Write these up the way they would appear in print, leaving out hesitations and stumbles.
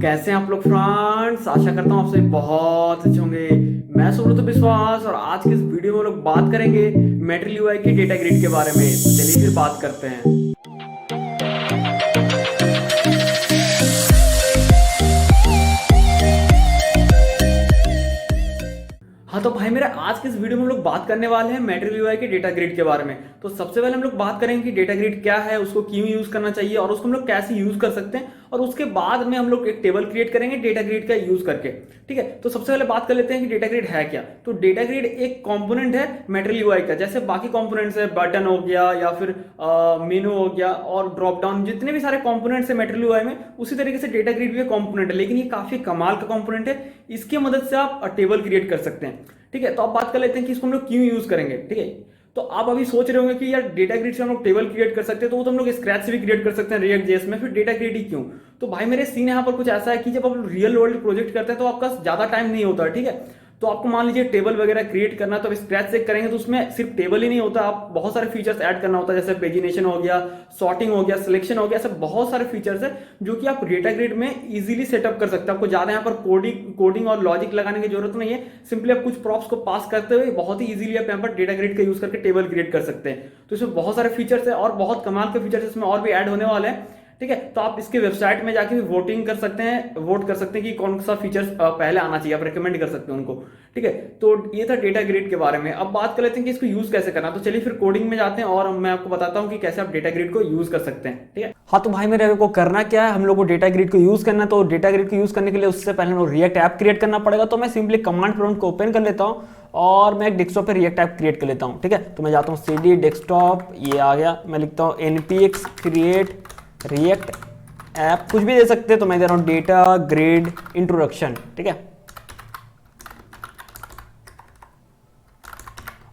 कैसे हैं आप लोग फ्रेंड्स। आशा करता हूँ आप सभी बहुत अच्छे होंगे। मैं सुब्रत विश्वास और आज की इस वीडियो में हम लोग बात करेंगे मेटल यूआई की डेटा ग्रिड के बारे में। तो चलिए फिर बात करते हैं। हाँ तो भाई मेरा आज के इस वीडियो में हम लोग बात करने वाले हैं मेटल यूआई के डेटा ग्रिड के बारे में। तो सबसे पहले हम लोग बात करेंगे कि डेटा ग्रिड क्या है, उसको क्यों यूज करना चाहिए और उसको हम लोग कैसे यूज कर सकते हैं, और उसके बाद में हम लोग एक टेबल क्रिएट करेंगे डेटा ग्रिड का यूज करके। ठीक है, तो सबसे पहले बात कर लेते हैं कि डेटा ग्रिड है क्या। तो डेटा ग्रिड एक कंपोनेंट है मेटल यूआई का। जैसे बाकी कंपोनेंट्स है, बटन हो गया या फिर मेनू हो गया और ड्रॉप डाउन, जितने भी सारे कंपोनेंट्स है मेटल यूआई में, उसी तरीके से डेटा ग्रिड भी कंपोनेंट है। लेकिन ये काफी कमाल का कंपोनेंट है, इसकी मदद से आप टेबल क्रिएट कर सकते हैं। ठीक है, तो अब बात कर लेते हैं कि इसको हम लोग क्यों यूज करेंगे। ठीक है, तो आप अभी सोच रहे होंगे कि यार डेटा ग्रिड से हम लोग टेबल क्रिएट कर सकते हैं, तो वो तो हम लोग स्क्रैच से भी क्रिएट कर सकते हैं रिएक्ट जेएस में, फिर डेटा ग्रिड ही क्यों। तो भाई मेरे सीन यहाँ पर कुछ ऐसा है कि जब आप रियल वर्ल्ड प्रोजेक्ट करते हैं तो आपका ज्यादा टाइम नहीं होता है। ठीक है, तो आपको मान लीजिए टेबल वगैरह क्रिएट करना, तो स्क्रैच से करेंगे तो उसमें सिर्फ टेबल ही नहीं होता, आप बहुत सारे फीचर्स ऐड करना होता है। जैसे पेजिनेशन हो गया, सॉर्टिंग हो गया, सिलेक्शन हो गया, ऐसे बहुत सारे फीचर्स है जो कि आप डेटा ग्रिड में इजीली सेटअप कर सकते हैं। आपको ज्यादा यहाँ पर कोडिंग और लॉजिक लगाने की जरूरत नहीं है। सिंपली आप कुछ प्रॉप्स को पास करते हुए बहुत ही इजीली आप यहाँ पर डेटा ग्रिड का यूज करके टेबल क्रिएट कर सकते हैं। तो इसमें बहुत सारे फीचर्स है और बहुत कमाल के फीचर्स इसमें और भी ऐड होने वाले हैं। ठीक है, तो आप इसके वेबसाइट में जाके भी वोटिंग कर सकते हैं, वोट कर सकते हैं कि कौन सा फीचर्स पहले आना चाहिए, आप रिकमेंड कर सकते हैं उनको। ठीक है, तो ये था डेटा ग्रिड के बारे में। अब बात कर लेते हैं कि इसको यूज कैसे करना। तो चलिए फिर कोडिंग में जाते हैं और मैं आपको बताता हूं कि कैसे आप डेटा ग्रिड को यूज कर सकते हैं। ठीक है, हाँ तो भाई मेरे को करना क्या है, हम लोग को डेटा ग्रिड को यूज करना है। तो डेटा ग्रिड को यूज करने के लिए उससे पहले हम लोग रिएक्ट ऐप क्रिएट करना पड़ेगा। तो मैं सिंपली कमांड प्रॉम्प्ट को ओपन कर लेता हूँ और मैं एक डेस्कटॉप पे रिएक्ट ऐप क्रिएट कर लेता हूँ। ठीक है, तो मैं जाता हूँ cd डेस्कटॉप, ये आ गया। मैं लिखता हूँ npx क्रिएट रिएक्ट ऐप, कुछ भी दे सकते हैं। तो मैं दे रहा हूं डेटा ग्रिड इंट्रोडक्शन। ठीक है,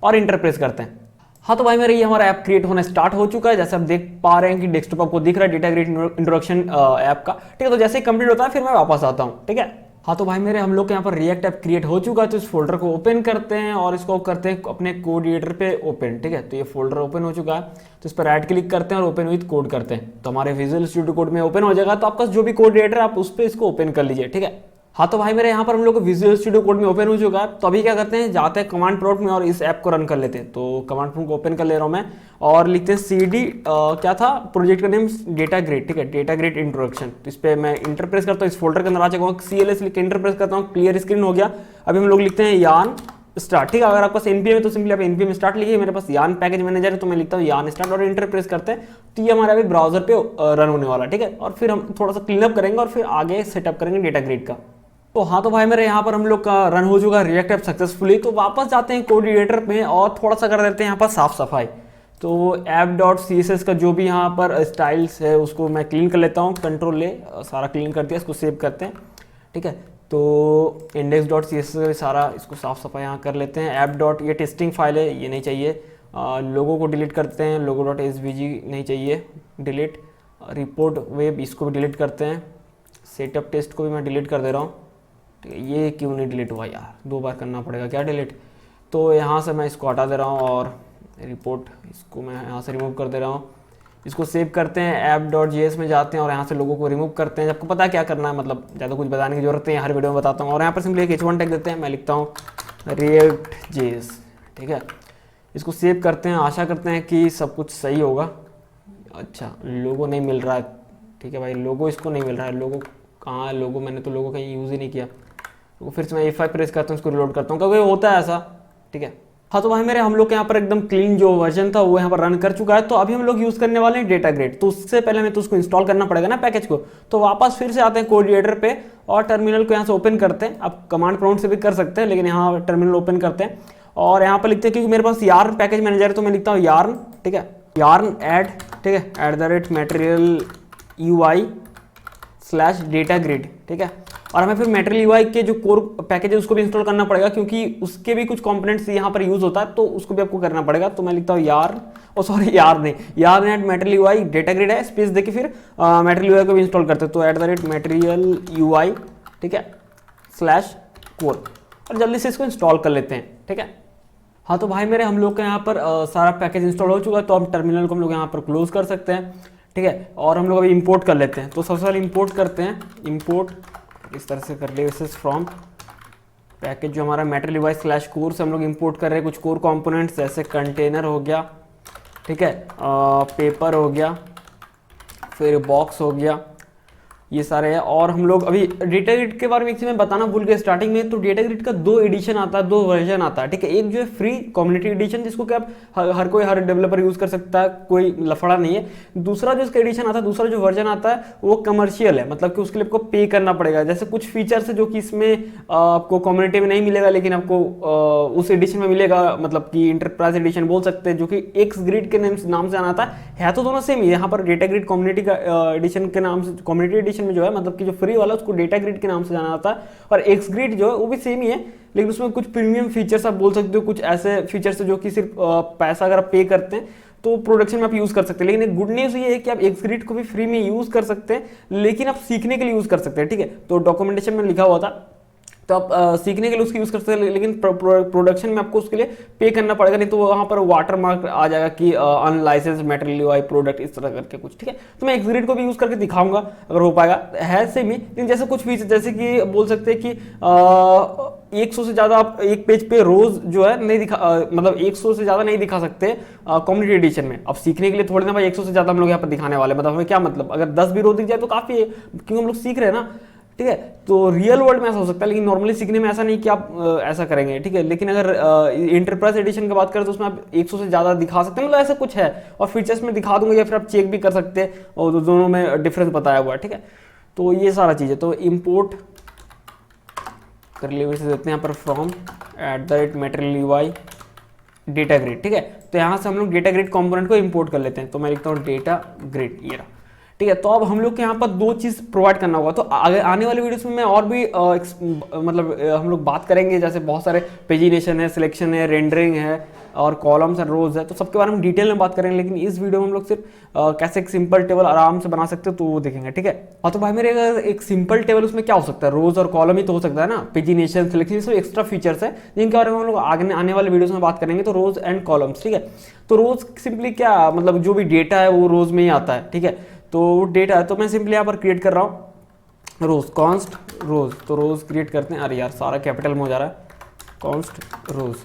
और इंटर प्रेस करते हैं। हाँ तो भाई मेरा ये हमारा ऐप क्रिएट होना स्टार्ट हो चुका है। जैसे आप देख पा रहे हैं कि डेस्कटॉप आपको दिख रहा है डेटा ग्रिड इंट्रोडक्शन ऐप का। ठीक है, तो जैसे ही कंप्लीट होता है फिर मैं वापस आता हूँ। ठीक है, हाँ तो भाई मेरे हम लोग के यहाँ पर रिएक्ट ऐप क्रिएट हो चुका है। तो इस फोल्डर को ओपन करते हैं और इसको करते हैं अपने कोड एडिटर पे ओपन। ठीक है, तो ये फोल्डर ओपन हो चुका है। तो इस पर राइट क्लिक करते हैं और ओपन विद कोड करते हैं, तो हमारे विजुअल स्टूडियो कोड में ओपन हो जाएगा। तो आपका जो भी कोड एडिटर है आप उस पर इसको ओपन कर लीजिए। ठीक है, हाँ तो भाई मेरे यहाँ पर हम लोग विजुअल स्टूडियो कोड में ओपन हो चुका है। तो अभी क्या करते हैं, जाते हैं कमांड प्रॉम्प्ट में और इस ऐप को रन कर लेते हैं। तो कमांड प्रॉम्प्ट को ओपन कर ले रहा हूँ मैं और लिखते हैं cd क्या था प्रोजेक्ट का नेम, डेटा ग्रिड। ठीक है, डेटा ग्रिड इंट्रोडक्शन। तो इस पर मैं इंटर प्रेस करता हूँ, इस फोल्डर के अंदर आ जाऊंगा, cls लिख के इंटर प्रेस करता हूँ, क्लियर स्क्रीन हो गया। अभी हम लोग लिखते हैं यार्न स्टार्ट। ठीक है, अगर आपके पास npm है तो सिंपली आप npm स्टार्ट लिखिए। मेरे पास यार्न पैकेज मैनेजर है तो मैं लिखता हूँ यार्न स्टार्ट और इंटर प्रेस करते हैं। तो ये हमारा अभी ब्राउजर पे रन होने वाला। ठीक है, और फिर हम थोड़ा सा क्लीन अप करेंगे और फिर आगे सेटअप करेंगे डेटा ग्रिड का। तो हाँ तो भाई मेरे यहाँ पर हम लोग का रन हो चुका है रिएक्ट ऐप सक्सेसफुली। तो वापस जाते हैं कोड एडिटर में और थोड़ा सा कर देते हैं यहाँ पर साफ सफाई। तो app.css का जो भी यहाँ पर स्टाइल्स है उसको मैं क्लीन कर लेता हूँ, कंट्रोल ले सारा क्लीन कर दिया, इसको सेव करते हैं। ठीक है, तो index.css का भी सारा इसको साफ सफाई यहाँ कर लेते हैं। app. ये टेस्टिंग फाइल है, ये नहीं चाहिए। लोगो को डिलीट करते हैं, logo.svg नहीं चाहिए, डिलीट। रिपोर्ट वेब इसको भी डिलीट करते हैं। सेटअप टेस्ट को भी मैं डिलीट कर दे रहा हूँ। ठीक है, ये क्यों नहीं डिलीट हुआ यार, 2 बार करना पड़ेगा क्या डिलीट। तो यहाँ से मैं इसको हटा दे रहा हूँ और रिपोर्ट इसको मैं यहाँ से रिमूव कर दे रहा हूँ। इसको सेव करते हैं, app.js में जाते हैं और यहाँ से लोगों को रिमूव करते हैं। आपको पता है क्या करना है, मतलब ज़्यादा कुछ बताने की जरूरत नहीं है, हर वीडियो में बताता हूँ। और यहाँ पर सिंपली एक h1 टैग देते हैं, मैं लिखता हूँ react.js। ठीक है, इसको सेव करते हैं, आशा करते हैं कि सब कुछ सही होगा। अच्छा, लोगो नहीं मिल रहा है। ठीक है भाई, लोगो इसको नहीं मिल रहा है। लोगो कहाँ है लोगो, मैंने तो लोगो कहीं यूज़ ही नहीं किया। तो फिर से मैं F5 प्रेस करता हूँ, इसको रिलोड करता हूँ, क्योंकि होता है ऐसा। ठीक है, हाँ तो भाई मेरे हम लोग के यहाँ पर एकदम क्लीन जो वर्जन था वो यहाँ पर रन कर चुका है। तो अभी हम लोग यूज़ करने वाले हैं डेटा ग्रिड। तो उससे पहले हमें तो उसको इंस्टॉल करना पड़ेगा ना पैकेज को। तो वापस फिर से आते हैं कोड एडिटर पे और टर्मिनल को यहाँ से ओपन करते हैं। आप कमांड प्रॉम्प्ट से भी कर सकते हैं, लेकिन यहाँ टर्मिनल ओपन करते हैं और यहाँ पर लिखते हैं, क्योंकि मेरे पास यार्न पैकेज मैनेजर है तो मैं लिखता हूँ यार्न। ठीक है, यार्न ऐड, ठीक है, @material UI /डेटा ग्रिड। ठीक है, और हमें फिर मेटल यूआई के जो कोर पैकेज है उसको भी इंस्टॉल करना पड़ेगा, क्योंकि उसके भी कुछ कंपोनेंट्स यहाँ पर यूज होता है, तो उसको भी आपको करना पड़ेगा। तो मैं लिखता हूँ yarn metal UI data grid है, स्पेस देके फिर मेटल यूआई को भी इंस्टॉल करते हैं। तो @material UI, ठीक है, /core, और जल्दी से इसको इंस्टॉल कर लेते हैं। ठीक है, हाँ तो भाई मेरे हम लोग के यहाँ पर सारा पैकेज इंस्टॉल हो चुका है। तो अब टर्मिनल को हम लोग यहाँ पर क्लोज कर सकते हैं। ठीक है, और हम लोग अभी इंपोर्ट कर लेते हैं। तो सबसे पहले इंपोर्ट करते हैं, इंपोर्ट इस तरह से कर लिए फ्रॉम पैकेज जो हमारा मेटल डिवाइस स्लैश कोर से हम लोग इंपोर्ट कर रहे हैं कुछ कोर कंपोनेंट्स, जैसे कंटेनर हो गया, ठीक है, पेपर हो गया, फिर बॉक्स हो गया, ये सारे हैं। और हम लोग अभी डेटा ग्रिड के बारे में एक चीज मैं बताना भूल गया स्टार्टिंग में, तो डेटा ग्रिड का 2 एडिशन आता है, 2 वर्जन आता है, ठीक है। एक जो है फ्री कम्युनिटी एडिशन जिसको कि आप हर डेवलपर यूज कर सकता है, कोई लफड़ा नहीं है। दूसरा जो इसका एडिशन आता है, दूसरा जो वर्जन आता है वो कमर्शियल है, मतलब कि उसके लिए आपको पे करना पड़ेगा। जैसे कुछ फीचर्स है जो कि इसमें आपको कम्युनिटी में नहीं मिलेगा, लेकिन आपको उस एडिशन में मिलेगा, मतलब कि इंटरप्राइज एडिशन बोल सकते हैं, जो कि एक्स ग्रिड के नाम से आना था। है तो दोनों सेम ही, यहाँ पर डेटा ग्रिड कम्युनिटी का एडिशन के नाम से, कम्युनिटी एडिशन में जो है मतलब कि जो फ्री वाला उसको डेटा ग्रिड के नाम से जाना जाता है, और एक्स ग्रिड जो है वो भी सेम ही है, लेकिन उसमें कुछ प्रीमियम फीचर्स आप बोल सकते हो, कुछ ऐसे फीचर्स जो कि सिर्फ पैसा अगर आप पे करते हैं तो प्रोडक्शन में आप यूज कर सकते हैं। लेकिन एक गुड न्यूज ये है कि आप एक्स ग्रिड को भी फ्री में यूज कर सकते हैं, लेकिन आप सीखने के लिए यूज कर सकते हैं, ठीक है। तो डॉक्यूमेंटेशन में लिखा हुआ था, तो आप सीखने के लिए उसको यूज कर सकते हैं, लेकिन प्रोडक्शन में आपको उसके लिए पे करना पड़ेगा, नहीं तो वहां पर वाटर मार्क आ जाएगा कि अनलाइसेंस मेटेरियल UI प्रोडक्ट, इस तरह करके कुछ, ठीक है। तो मैं एक्सग्रिड को भी यूज करके दिखाऊंगा अगर हो पाएगा, है सेम ही, लेकिन जैसे कुछ फीचर जैसे कि बोल सकते हैं कि 100 से ज्यादा आप एक पेज पे रोज जो है नहीं दिखा, मतलब 100 से ज्यादा नहीं दिखा सकते कम्युनिटी एडिशन में। अब सीखने के लिए थोड़ी ना भाई 100 से ज्यादा हम लोग यहाँ पर दिखाने वाले, मतलब हमें क्या मतलब, अगर 10 भी रोज दिख जाए तो काफी है, क्योंकि हम लोग सीख रहे हैं ना, ठीक है। तो रियल वर्ल्ड में ऐसा हो सकता है, लेकिन नॉर्मली सीखने में ऐसा नहीं कि आप ऐसा करेंगे, ठीक है। लेकिन अगर इंटरप्राइज एडिशन की बात करें तो उसमें आप 100 से ज़्यादा दिखा सकते हैं, मतलब ऐसा कुछ है, और फीचर्स में दिखा दूंगा या फिर आप चेक भी कर सकते हैं, और दोनों में डिफरेंस बताया हुआ है, ठीक है। तो ये सारा चीज़ है, तो इम्पोर्ट कर लिए देते हैं यहाँ पर from @material UI data grid, ठीक है। तो यहाँ से हम लोग डेटा ग्रिड कंपोनेंट को इंपोर्ट कर लेते हैं, तो मैं लिखता हूँ डेटा ग्रिड, ये रहा, ठीक है। तो अब हम लोग के यहाँ पर 2 चीज़ प्रोवाइड करना होगा, तो आगे आने वाले वीडियोस में मैं और भी मतलब हम लोग बात करेंगे, जैसे बहुत सारे पेजिनेशन है, सिलेक्शन है, रेंडरिंग है, और कॉलम्स और रोज है, तो सबके बारे में डिटेल में बात करेंगे। लेकिन इस वीडियो में हम लोग सिर्फ कैसे एक सिंपल टेबल आराम से बना सकते हो तो वो देखेंगे, ठीक है। हाँ, तो भाई मेरे एक सिंपल टेबल उसमें क्या हो सकता है, रोज और कॉलम ही तो हो सकता है ना, पेजिनेशन, सिलेक्शन, सब एक्स्ट्रा फीचर्स है जिनके बारे में हम लोग आगे आने वाले वीडियोस में बात करेंगे। तो रोज एंड कॉलम्स, ठीक है। तो रोज सिंपली क्या मतलब, जो भी डेटा है वो रोज में ही आता है, ठीक है। तो डेटा है, तो मैं सिंपली यहाँ पर क्रिएट कर रहा हूँ रोज, कॉन्स्ट रोज, तो रोज क्रिएट करते हैं। अरे यार सारा कैपिटल में हो जा रहा है, कॉन्स्ट रोज,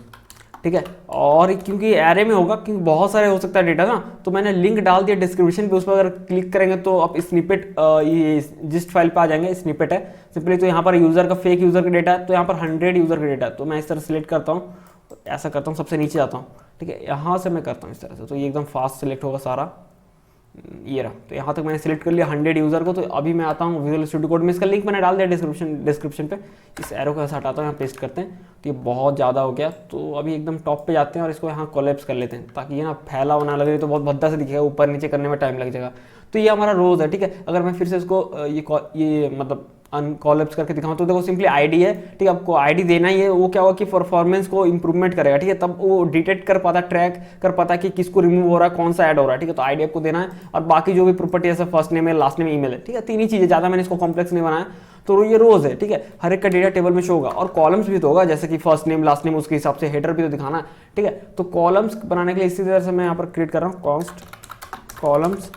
ठीक है। और क्योंकि एरे में होगा, क्योंकि बहुत सारे हो सकता है डेटा ना, तो मैंने लिंक डाल दिया डिस्क्रिप्शन पे, उस पर अगर क्लिक करेंगे तो आप स्निपेट ये जिस्ट फाइल पे आ जाएंगे, स्निपेट है सिंपली। तो यहाँ पर यूजर का, फेक यूजर का डेटा है, तो यहाँ पर 100 यूजर का डेटा है, तो मैं इस तरह सिलेक्ट करता हूँ, ऐसा करता हूँ, सबसे नीचे जाता हूँ, ठीक है। यहाँ से मैं करता हूँ इस तरह से, तो ये एकदम फास्ट सिलेक्ट होगा सारा, ये रहा। तो यहाँ तक मैंने सिलेक्ट कर लिया 100 यूजर को। तो अभी मैं आता हूँ विजुअल स्टूडियो कोड में, इसका लिंक मैंने डाल दिया डिस्क्रिप्शन पे। इस एरो को ऐसा हटाता हूँ, यहाँ पेस्ट करते हैं, तो ये बहुत ज़्यादा हो गया। तो अभी एकदम टॉप पे जाते हैं और इसको यहाँ कोलैप्स कर लेते हैं, ताकि ये ना फैला होना लगे तो बहुत भद्दा से दिखेगा, ऊपर नीचे करने में टाइम लग जाएगा। तो ये हमारा रोज है, ठीक है। अगर मैं फिर से इसको ये मतलब अनकॉलैप्स करके दिखाऊं तो देखो सिंपली आईडी है, ठीक है। आपको आईडी देना ही है, वो क्या होगा कि परफॉर्मेंस को इंप्रूवमेंट करेगा, ठीक है। तब वो डिटेक्ट कर पाता, ट्रैक कर पाता कि किसको रिमूव हो रहा है, कौन सा ऐड हो रहा है, ठीक है। तो आईडी आपको देना है, और बाकी जो भी प्रॉपर्टी है, फर्स्ट नेम है, लास्ट नेम, ईमेल है, ठीक है। 3 ही चीजें, ज्यादा मैंने इसको कॉम्प्लेक्स नहीं बनाया। तो ये रोज है, ठीक है। हर एक का डेटा टेबल में शो होगा, और कॉलम्स भी तो होगा, जैसे कि फर्स्ट नेम, लास्ट नेम, उसके हिसाब से हेडर भी तो दिखाना है, ठीक है। तो कॉलम्स बनाने के लिए इसी तरह से मैं यहाँ पर क्रिएट कर रहा हूँ, कॉन्स्ट कॉलम्स,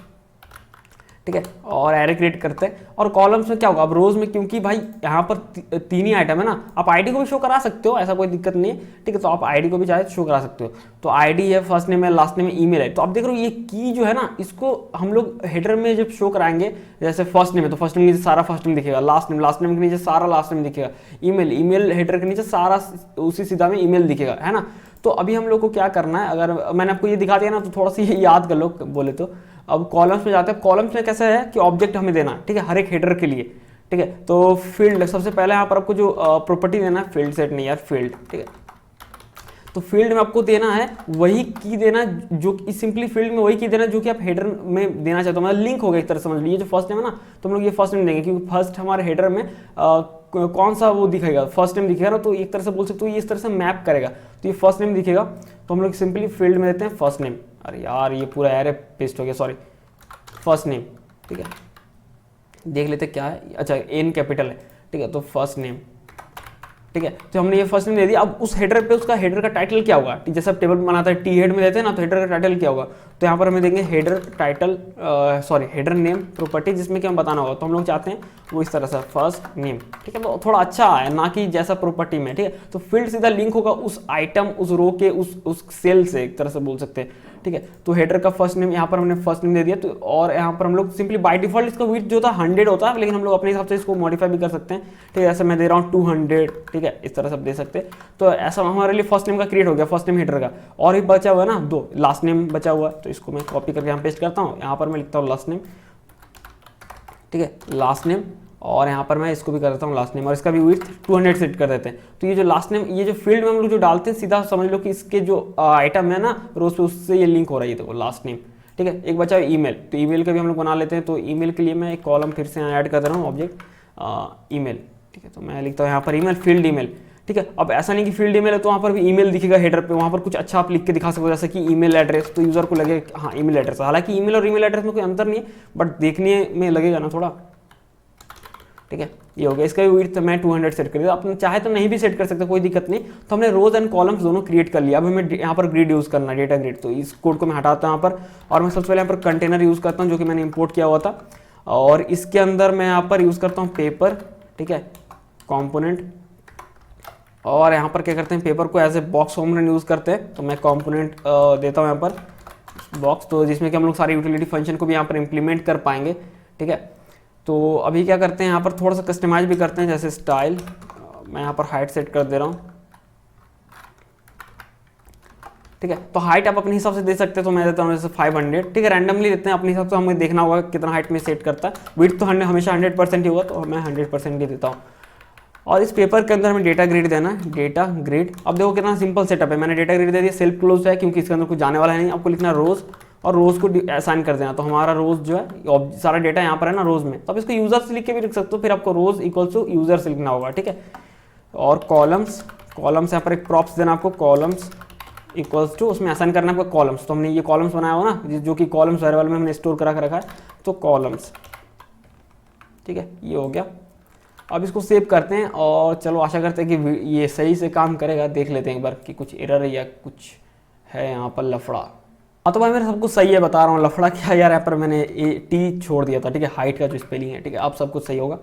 ठीक है। और एरे क्रिएट करते हैं। और कॉलम्स में क्या होगा, अब रोज में क्योंकि भाई यहाँ पर 3 ही आइटम है ना, आप आईडी को भी शो करा सकते हो, ऐसा कोई दिक्कत नहीं है, ठीक है। तो आप आईडी को भी चाहे शो करा सकते हो। तो आईडी है, फर्स्ट नेम है, लास्ट नेम है, ईमेल है। तो आप देख रहे हो ये की जो है ना, इसको हम लोग हेडर में जब शो कराएंगे, जैसे फर्स्ट नेम है तो फर्स्ट नेम नीचे सारा फर्स्ट नेम दिखेगा, लास्ट नेम के नीचे सारा लास्ट नेम दिखेगा, ईमेल हेडर के नीचे सारा उसी सीधा में ईमेल दिखेगा, है ना। तो अभी हम लोग को क्या करना है, अगर मैंने आपको ये दिखा दिया ना, तो थोड़ा सा ये याद कर लो बोले तो। अब कॉलम्स में जाते हैं। कॉलम्स में कैसा है कि ऑब्जेक्ट हमें देना है, ठीक है, हर एक हेडर के लिए, ठीक है। तो फील्ड, सबसे पहले यहाँ पर आपको जो प्रॉपर्टी देना है, फील्ड सेट नहीं यार, फील्ड, ठीक है। तो फील्ड में आपको देना है वही की देना, जो सिंपली फील्ड में वही की देना जो कि आप हेडर में देना चाहते हो, मतलब लिंक होगा एक तरह समझ लीजिए। जो फर्स्ट नेम है ना, तो हम लोग ये फर्स्ट नेम देंगे, क्योंकि फर्स्ट हमारे हेडर में कौन सा वो दिखेगा, फर्स्ट नेम दिखेगा ना, तो एक तरह से बोल सकते हो ये इस तरह से मैप करेगा, तो ये फर्स्ट नेम दिखेगा। तो हम लोग सिंपली फील्ड में देते हैं फर्स्ट नेम। अरे यार ये पूरा एरे पेस्ट हो गया, सॉरी, फर्स्ट नेम, ठीक है। देख लेते क्या है, अच्छा एन कैपिटल है, ठीक है। तो फर्स्ट नेम, ठीक ठीक है। तो हमने ये फर्स्ट नेम दे दिया। अब उस हेडर पे उसका हेडर का टाइटल क्या होगा, जैसे आप टेबल बनाता है टी हेड में देते हैं ना, तो हेडर का टाइटल क्या होगा, तो यहाँ पर हमें देंगे header title header name property, जिसमें कि हम बताना होगा। तो हम लोग चाहते हैं वो इस तरह से फर्स्ट नेम, ठीक है। तो थोड़ा अच्छा है ना कि जैसा प्रॉपर्टी में, ठीक है। तो फील्ड सीधा लिंक होगा उस आइटम, उस रो के उस सेल से, एक तरह से बोल सकते हैं, ठीक है। तो हेडर का फर्स्ट नेम यहाँ पर हमने फर्स्ट नेम दे दिया। तो और यहाँ पर हम लोग सिंपली बाय डिफॉल्ट इसका विड्थ जो था 100 होता है, लेकिन हम लोग अपने हिसाब से इसको मॉडिफाई भी कर सकते हैं, ठीक है। ऐसे मैं दे रहा हूँ 200, ठीक है, इस तरह से दे सकते हैं। तो ऐसा हमारे लिए फर्स्ट नेम का क्रिएट हो गया, फर्स्ट नेम हेडर का। और भी बचा हुआ है ना 2 लास्ट नेम बचा हुआ है, तो इसको मैं कॉपी करके यहाँ पेस्ट करता हूँ। यहाँ पर मैं लिखता हूँ लास्ट नेम, ठीक है, लास्ट नेम, और यहाँ पर मैं इसको भी कर देता हूँ लास्ट नेम, और इसका भी विड्थ 200 सेट कर देते हैं। तो ये जो लास्ट नेम, ये जो फील्ड में हम लोग जो डालते हैं, सीधा समझ लो कि इसके जो आइटम है ना रोज पे, उससे ये लिंक हो रहा है। ये देखो लास्ट नेम, ठीक है। एक बचा ईमेल, तो ईमेल का भी हम लोग बना लेते हैं। तो ईमेल के लिए मैं एक कॉलम फिर से ऐड कर दे रहा हूँ, ऑब्जेक्ट ईमेल, ठीक है। तो मैं लिखता हूँ यहाँ पर ईमेल, फील्ड ईमेल, ठीक है। अब ऐसा नहीं कि फील्ड ईमेल है तो वहाँ पर भी ईमेल दिखेगा हेडर पे, वहाँ पर कुछ अच्छा आप लिख के दिखा सकते हो, जैसे कि ईमेल एड्रेस, तो यूजर को लगे हाँ ईमेल एड्रेस। हालांकि ईमेल और ईमेल एड्रेस में कोई अंतर नहीं है, बट देखने में लगेगा ना थोड़ा, ठीक है। ये हो गया। इसका भी विड्थ मैं 200 सेट कर दिया। आप चाहे तो नहीं भी सेट कर सकते, कोई दिक्कत नहीं। तो हमने रोज एंड कॉलम्स दोनों क्रिएट कर लिया। अब हमें यहाँ पर ग्रिड यूज करना है, डेटा ग्रिड। तो इस कोड को मैं हटाता हूँ यहाँ पर, और मैं सबसे पहले यहाँ पर कंटेनर यूज करता हूँ, जो कि मैंने इंपोर्ट किया हुआ था। और इसके अंदर मैं यहाँ पर यूज करता हूँ पेपर, ठीक है, कॉम्पोनेंट। और यहाँ पर क्या करते हैं, पेपर को as a box component use करते हैं। तो मैं कॉम्पोनेंट देता हूँ यहाँ पर बॉक्स, तो जिसमें कि हम लोग सारी यूटिलिटी फंक्शन को भी यहाँ पर इंप्लीमेंट कर पाएंगे, ठीक है। तो अभी क्या करते हैं, यहाँ पर थोड़ा सा कस्टमाइज भी करते हैं, जैसे स्टाइल, मैं यहाँ पर हाइट सेट कर दे रहा हूँ, ठीक है। तो हाइट आप अपने हिसाब से दे सकते हैं। तो मैं देता हूँ जैसे 500, ठीक है, रैंडमली देते हैं अपने हिसाब से। हमें देखना होगा कितना हाइट में सेट करता है। विड्थ तो हमेशा 100% ही होगा, तो मैं 100% ही देता हूँ। और इस पेपर के अंदर हमें डेटा ग्रिड देना है, डेटा ग्रिड। अब देखो कितना सिंपल सेटअप है, मैंने डेटा ग्रिड दे दिया, सेल्फ क्लोज है क्योंकि इसके अंदर कुछ जाने वाला है नहीं। आपको लिखना रोज, और रोज को असाइन कर देना। तो हमारा रोज जो है सारा डेटा यहाँ पर है ना रोज में, तो आप इसको यूजर से लिख के भी लिख सकते हो, फिर आपको रोज इक्वल्स टू यूजर से लिखना होगा, ठीक है। और कॉलम्स, कॉलम्स यहाँ पर एक प्रॉप्स देना आपको, कॉलम्स इक्वल्स टू, उसमें असाइन करना है आपको कॉलम्स। तो हमने ये कॉलम्स बनाया हो ना, जो कि कॉलम्स वेरिएबल में हमने स्टोर करा के रखा है, तो कॉलम्स, ठीक है, ये हो गया। अब इसको सेव करते हैं, और चलो आशा करते हैं कि ये सही से काम करेगा। देख लेते हैं एक बार कि कुछ एरर या कुछ है यहाँ पर लफड़ा। हाँ तो भाई मेरा सब कुछ सही है, बता रहा हूँ। लफड़ा क्या यार, यहाँ पर मैंने टी छोड़ दिया था, ठीक है, हाइट का जो स्पेलिंग है, ठीक है। अब सब कुछ सही होगा।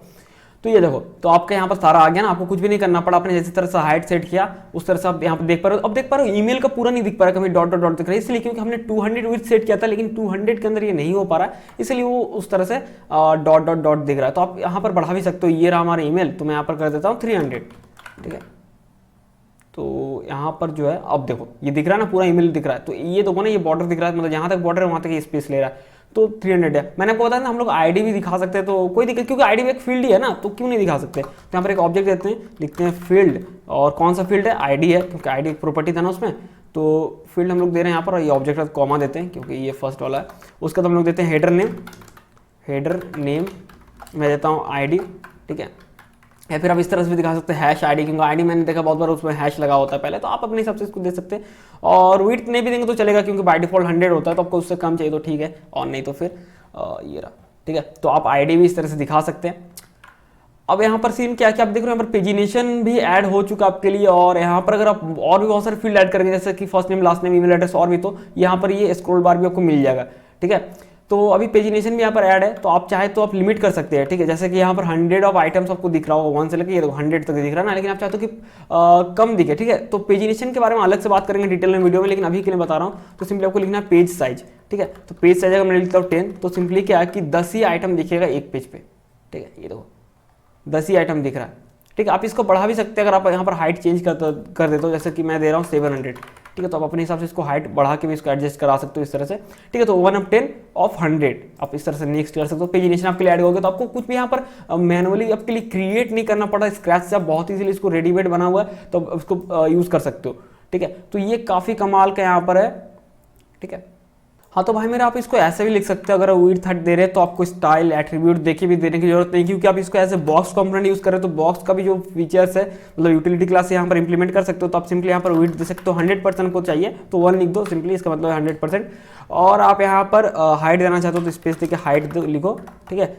तो ये देखो, तो आपका यहाँ पर सारा आ गया ना, आपको कुछ भी नहीं करना पड़ा। आपने जैसे तरह से हाइट सेट किया उस तरह से आप यहाँ पर देख पा रहे हो। अब देख पा रहे हो ईमेल का पूरा नहीं दिख पा रहा, कभी डॉट डॉट डॉट दिख रहा है, इसलिए क्योंकि हमने 200 विड्थ सेट किया था, लेकिन 200 के अंदर ये नहीं हो पा रहा है, इसलिए वो उस तरह से डॉट डॉट डॉट दिख रहा है। तो आप यहाँ पर बढ़ा भी सकते हो। ये रहा हमारा ईमेल, तो मैं यहाँ पर कर देता हूँ 300, ठीक है। तो यहाँ पर जो है, अब देखो ये दिख रहा है ना, पूरा ईमेल दिख रहा है। तो ये देखो ना, ये बॉर्डर दिख रहा है, मतलब जहाँ तक बॉर्डर है वहाँ तक ये स्पेस ले रहा है, तो 300 है। मैंने आपको बताया ना हम लोग आईडी भी दिखा सकते हैं, तो कोई दिक्कत, क्योंकि आईडी भी एक फील्ड ही है ना, तो क्यों नहीं दिखा सकते। तो यहाँ पर एक ऑब्जेक्ट देते हैं, लिखते हैं फील्ड, और कौन सा फील्ड है, आईडी है, क्योंकि आईडी एक प्रॉपर्टी था ना उसमें। तो फील्ड हम लोग दे रहे हैं यहाँ पर, और ये ऑब्जेक्ट कॉमा देते हैं क्योंकि ये फर्स्ट वाला है। उसका तो हम लोग देते हैं हेडर नेम, हेडर नेम मैं देता हूँ आईडी, ठीक है। या फिर आप इस तरह से भी दिखा सकते हैं हैश आईडी, क्योंकि आईडी मैंने देखा बहुत बार उसमें हैश लगा होता है पहले, तो आप अपने हिसाब से इसको दे सकते हैं। और विड्थ नहीं भी देंगे तो चलेगा, क्योंकि बाय डिफॉल्ट 100 होता है, तो आपको उससे कम चाहिए तो ठीक है, और नहीं तो फिर ये रहा, ठीक है। तो आप आईडी भी इस तरह से दिखा सकते हैं। अब यहाँ पर सीन क्या क्या आप देख रहे हो, यहाँ पर पेजिनेशन भी ऐड हो चुका आपके लिए। और यहाँ पर अगर आप और भी बहुत सारे फील्ड ऐड करेंगे, जैसे कि first name, last name, email address और भी, तो यहाँ पर ये स्क्रॉल बार भी आपको मिल जाएगा, ठीक है। तो अभी पेजिनेशन भी यहाँ पर ऐड है, तो आप चाहे तो आप लिमिट कर सकते हैं, ठीक है। जैसे कि यहाँ पर 100 ऑफ आइटम्स आपको दिख रहा होगा, 1 से लेकर ये 100 तक दिख रहा है ना, लेकिन आप चाहते हो कि कम दिखे, ठीक है। तो पेजिनेशन के बारे में अलग से बात करेंगे डिटेल में वीडियो में, लेकिन अभी के लिए बता रहा हूँ। तो सिंपली आपको लिखना है पेज साइज, ठीक है। तो पेज साइज अगर मैं लिखता हूँ 10, तो सिंपली क्या है कि 10 ही आइटम दिखेगा एक पेज पे, ठीक है। ये देखो 10 ही आइटम दिख रहा है, ठीक है। आप इसको बढ़ा भी सकते हैं, अगर आप यहाँ पर हाइट चेंज कर देते हो, जैसे कि मैं दे रहा हूँ 700, ठीक है। तो आप अपने हिसाब से इसको हाइट बढ़ा के भी इसको एडजस्ट करा सकते हो इस तरह से, ठीक है। तो 1/10 ऑफ 100 आप इस तरह से नेक्स्ट कर सकते हो। पेजिनेशन आपके लिए ऐड होगा, तो आपको कुछ भी यहाँ पर मैनुअली आपके लिए क्रिएट नहीं करना पड़ा, स्क्रैच से आप बहुत इजीली इसको रेडीमेड बना हुआ है, तो उसको यूज कर सकते हो, ठीक है। तो ये काफी कमाल का यहाँ पर है, ठीक है। हाँ तो भाई मेरा आप इसको ऐसे भी लिख सकते हो, अगर विड्थ दे रहे हैं तो आपको स्टाइल एट्रीब्यूट देके भी देने की जरूरत नहीं, क्योंकि आप इसको ऐसे बॉक्स कंपोनेंट यूज कर रहे हो, तो बॉक्स का भी जो फीचर्स है, मतलब यूटिलिटी क्लास यहाँ पर इंप्लीमेंट कर सकते हो। तो आप सिंपली यहाँ पर विड्थ दे सकते हो, 100% को चाहिए तो 1 लिख दो, सिंपली इसका मतलब है 100%। और आप यहाँ पर हाइट देना चाहते हो तो स्पेस देके हाइट लिखो, ठीक है।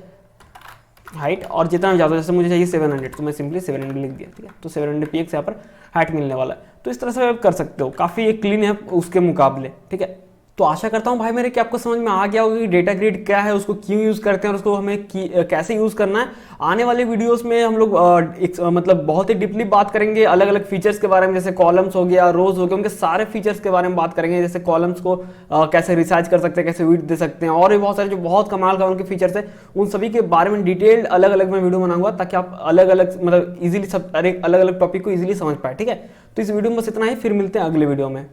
हाइट और जितना ज़्यादा, जैसे मुझे चाहिए 700 तो मैं सिंपली 700 लिख दिया, ठीक है। तो 700 px यहाँ पर हाइट मिलने वाला है। तो इस तरह से आप कर सकते हो, काफ़ी एक क्लीन है उसके मुकाबले, ठीक है। तो आशा करता हूँ भाई मेरे कि आपको समझ में आ गया होगा कि डेटा ग्रिड क्या है, उसको क्यों यूज़ करते हैं और उसको हमें कैसे यूज़ करना है। आने वाले वीडियोस में हम लोग मतलब बहुत ही डीपली बात करेंगे अलग अलग फीचर्स के बारे में, जैसे कॉलम्स हो गया, रोज हो गया, उनके सारे फीचर्स के बारे में बात करेंगे। जैसे कॉलम्स को कैसे रिसाइज कर सकते हैं, कैसे विड्थ दे सकते हैं, और भी बहुत सारे जो बहुत कमाल का उनके फीचर्स है, उन सभी के बारे में डिटेल्ड अलग अलग मैं वीडियो बनाऊंगा, ताकि आप अलग अलग मतलब इजीली सब अलग अलग टॉपिक को इजीली समझ पाए, ठीक है। तो इस वीडियो में बस इतना ही, फिर मिलते हैं अगले वीडियो में।